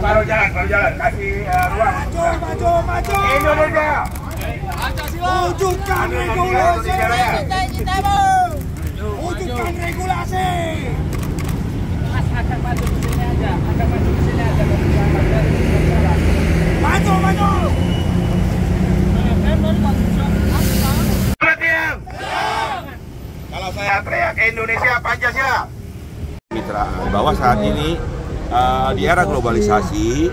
Baru jalan, kasih ruang. Maju. Indonesia. Wujudkan regulasi. Wujudkan regulasi. Agak maju ke sini aja. Maju. Kalau saya teriak Indonesia Pancasila. Mitra, bahwa saat ini di era globalisasi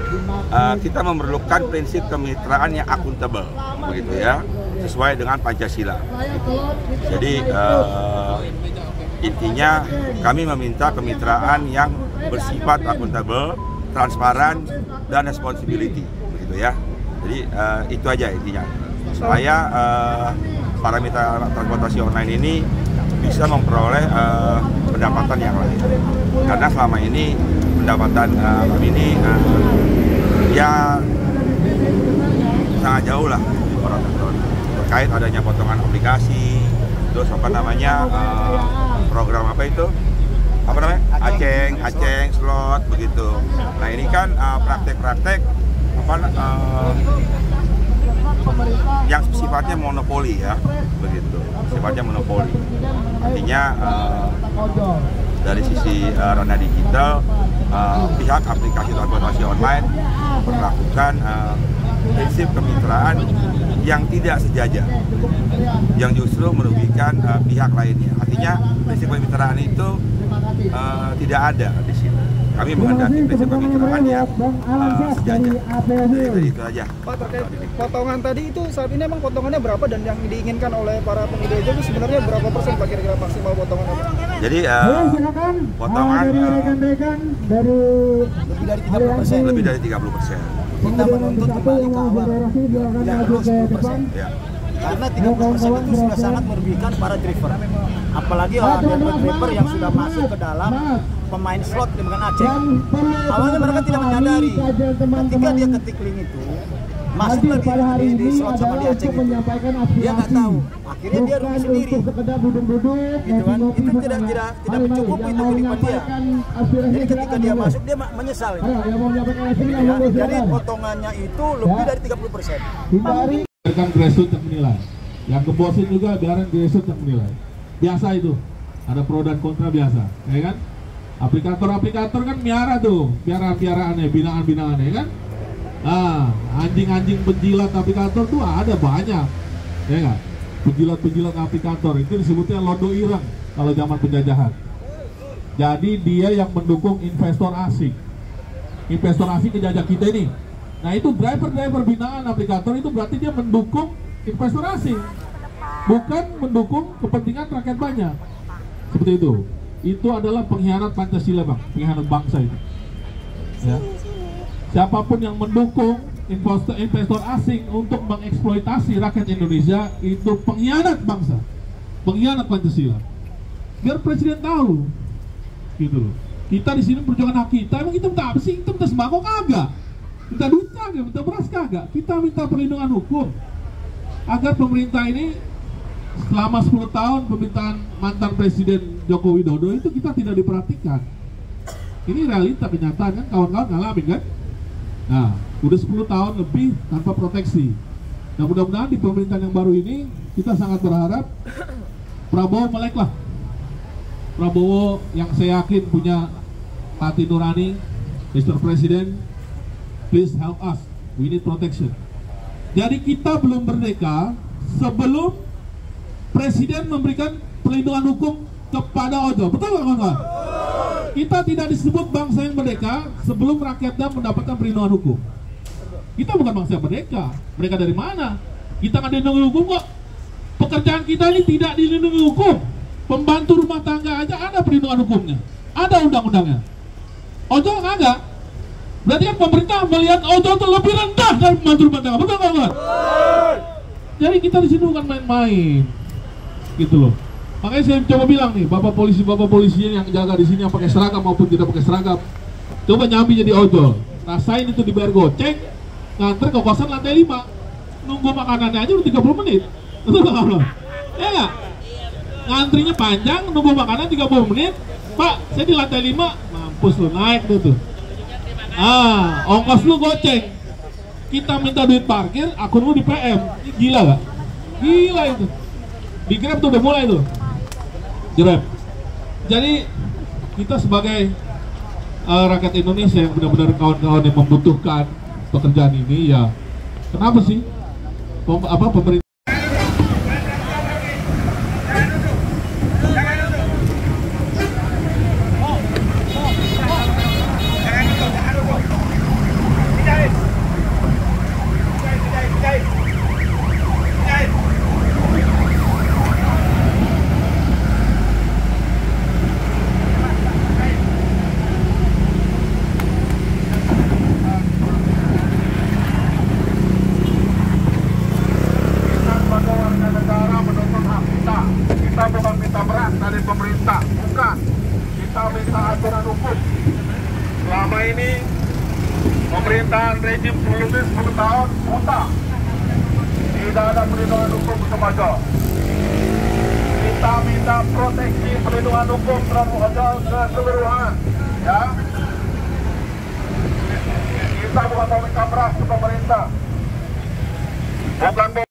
kita memerlukan prinsip kemitraan yang akuntabel, begitu ya, sesuai dengan Pancasila. Jadi intinya kami meminta kemitraan yang bersifat akuntabel, transparan, dan responsibility, begitu ya. Jadi itu aja intinya, supaya para mitra transportasi online ini bisa memperoleh pendapatan yang lain. Karena selama ini pendapatan kami ini ya sangat jauh lah terkait adanya potongan aplikasi, terus program Aceng slot begitu. Nah ini kan praktek-praktek yang sifatnya monopoli ya, begitu, sifatnya monopoli. Artinya dari sisi ranah digital, pihak aplikasi transportasi online memperlakukan prinsip kemitraan yang tidak sejajar, yang justru merugikan pihak lainnya. Artinya prinsip kemitraan itu tidak ada di sini. Kami menghendaki prinsip kemitraan yang sejajar. Jadi itu aja. Pak, terkait potongan tadi itu saat ini emang potongannya berapa dan yang diinginkan oleh para pengemudi itu sebenarnya berapa persen Pak kira-kira maksimal potongannya? Jadi potongan lebih dari 30%. Kita menuntut kembali ke awal yang perlu 10%. Ya. Karena 30% itu sudah sangat merugikan para driver. Apalagi driver yang sudah masuk ke dalam pemain slot dengan Aceng. Awalnya mereka tidak menyadari ketika dia ketik link itu masuk lagi di slot sama di Aceng itu. Dia nggak tahu. Akhirnya dia rugi sendiri. Gitu kan? Itu tidak mencukupi untuk kehidupan dia. Jadi ketika dia masuk dia menyesal. Ya, jadi potongannya itu lebih dari 30%. Biarkan grassroots yang menilai. Yang kebosin juga biarkan grassroots yang menilai. Biasa itu. Ada pro dan kontra biasa, ya kan? Aplikator kan miara tuh, piaraan-piaraannya, binaan-binaannya, kan? Anjing-anjing penjilat aplikator tuh ada banyak, ya kan? Penjilat aplikator itu disebutnya londo ireng kalau zaman penjajahan. Jadi dia yang mendukung investor asing. Investor asing ngejajah kita ini. Nah itu driver binaan aplikator itu berarti dia mendukung investor asing, bukan mendukung kepentingan rakyat banyak. Seperti itu. Itu adalah pengkhianat Pancasila, Bang, pengkhianat bangsa itu. Ya. Siapapun yang mendukung investor asing untuk mengeksploitasi rakyat Indonesia itu pengkhianat bangsa, pengkhianat Pancasila. Biar presiden tahu, gitu loh. Kita di sini perjuangan hak kita, emang kita minta apa sih? Kita minta sembako kagak? Minta duit kagak? Minta beras kagak? Kita minta perlindungan hukum agar pemerintah ini selama 10 tahun pemerintahan mantan Presiden Joko Widodo itu kita tidak diperhatikan. Ini realita kenyataan kan, kawan-kawan ngalamin kan. Nah, udah 10 tahun lebih tanpa proteksi. Nah, mudah-mudahan di pemerintahan yang baru ini kita sangat berharap Prabowo melek lah. Prabowo yang saya yakin punya hati nurani. Mr. President, please help us, we need protection. Jadi kita belum merdeka sebelum Presiden memberikan perlindungan hukum kepada ojol. Betul nggak, kawan-kawan? Kita tidak disebut bangsa yang merdeka sebelum rakyatnya mendapatkan perlindungan hukum. Kita bukan bangsa yang merdeka. Mereka dari mana? Kita nggak dilindungi hukum kok. Pekerjaan kita ini tidak dilindungi hukum. Pembantu rumah tangga aja ada perlindungan hukumnya, ada undang-undangnya. Ojol nggak. Berarti kan pemerintah melihat ojol itu lebih rendah dari pembantu rumah tangga. Betul, kawan-kawan? Jadi kita di sini bukan main-main. Gitu loh. Makanya saya coba bilang nih, bapak polisi yang jaga di sini yang pakai seragam maupun tidak pakai seragam, coba nyambi jadi ojol. Rasain itu dibayar goceng, nganter ke kosan lantai 5, nunggu makanannya aja udah 30 menit. Betul nggak? Ya nggak? Ngantrinya panjang, nunggu makanan 30 menit. Pak, saya di lantai 5, mampus lo, naik tuh. Ongkos lu goceng. Kita minta duit parkir, akun lu di PM. Gila gak? Gila itu. Di Grab tuh udah mulai tuh. Grab. Jadi kita sebagai rakyat Indonesia yang benar-benar kawan-kawan yang membutuhkan pekerjaan ini, ya kenapa sih pemerintah bukan minta berat dari pemerintah, bukan. Kita minta aturan hukum. Selama ini pemerintahan rejim sebelumnya 10 tahun buta. Tidak ada perlindungan hukum untuk ojol. Kita minta proteksi perlindungan hukum terhadap ojol keseluruhan. Ya. Kita bukan minta berat ke pemerintah. Bukan